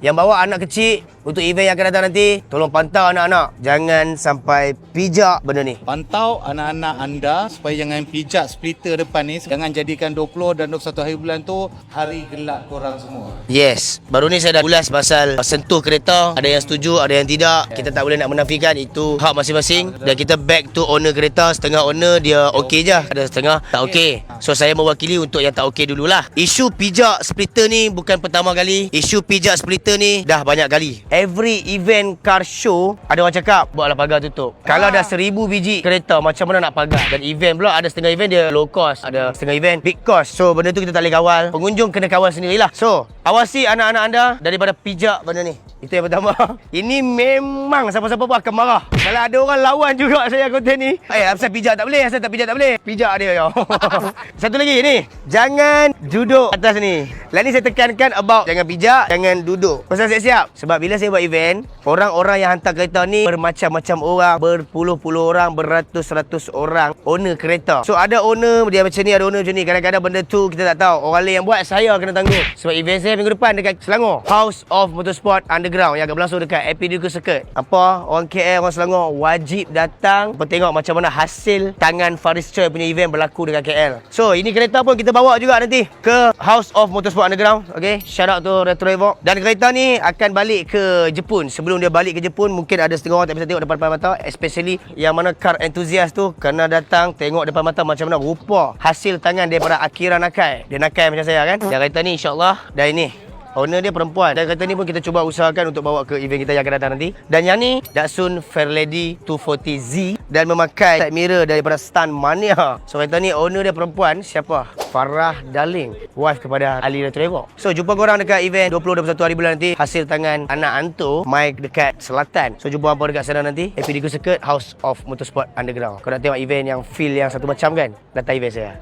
Yang bawa anak kecil untuk event yang akan datang nanti, tolong pantau anak-anak. Jangan sampai pijak benda ni. Pantau anak-anak anda supaya jangan pijak splitter depan ni. Jangan jadikan 20 dan 21 hari bulan tu hari gelap korang semua. Yes, baru ni saya dah ulas pasal sentuh kereta. Ada yang setuju, ada yang tidak. Kita tak boleh nak menafikan, itu hak masing-masing. Dan kita back to owner kereta. Setengah owner dia okey je, ada setengah tak okey. So saya mewakili untuk yang tak okey dululah. Isu pijak splitter ni bukan pertama kali. Isu pijak splitter ni dah banyak kali. Every event car show ada orang cakap buatlah pagar tutup. Kalau dah 1000 biji kereta, macam mana nak pagar? Dan event pula ada setengah event dia low cost, ada setengah event big cost. So benda tu kita tak boleh kawal. Pengunjung kena kawal sendirilah. So awasi anak-anak anda daripada pijak benda ni. Itu yang pertama. Ini memang siapa-siapa pun akan marah. Kalau ada orang lawan juga saya konten ni. Asal pijak tak boleh, asal tak pijak tak boleh. Pijak dia yo. Satu lagi ni, jangan duduk atas ni. Lah ni saya tekankan about jangan pijak, jangan duduk. Pasal siap-siap. Sebab bila saya buat event, orang-orang yang hantar kereta ni bermacam-macam orang, berpuluh-puluh orang, beratus-ratus orang owner kereta. So ada owner dia macam ni, ada owner macam ni. Kadang-kadang benda tu kita tak tahu. Orang lain yang buat, saya kena tanggung. Sebab event saya minggu depan dekat Selangor, House of Motorsport Underground yang akan berlangsung dekat Epidico Circuit. Apa? Orang KL, orang Selangor wajib datang tengok macam mana hasil tangan Faris Choi punya event berlaku dekat KL. So ini kereta pun kita bawa juga nanti ke House of Motorsport Underground. Okay, shout out to Retro Evoque. Dan kereta ni akan balik ke Jepun. Sebelum dia balik ke Jepun, mungkin ada setengah orang tak bisa tengok depan-depan mata, especially yang mana car enthusiast tu kena datang tengok depan mata macam mana rupa hasil tangan daripada Akira Nakai. Dia Nakai macam saya kan. Dan kereta ni insya-Allah, dan ini owner dia perempuan. Dan kereta ni pun kita cuba usahakan untuk bawa ke event kita yang akan datang nanti. Dan yang ni Datsun Fairlady 240Z dan memakai side mirror daripada Stan Mania. So kereta ni owner dia perempuan. Siapa? Farah Darling, wife kepada Ali Retro Evoque. So jumpa korang dekat event 20-21 hari bulan nanti. Hasil tangan anak Anto Mike dekat Selatan. So jumpa apa dekat sana nanti, Epidico Circuit, House of Motorsport Underground. Kau nak tengok event yang feel yang satu macam kan? Datang event saya.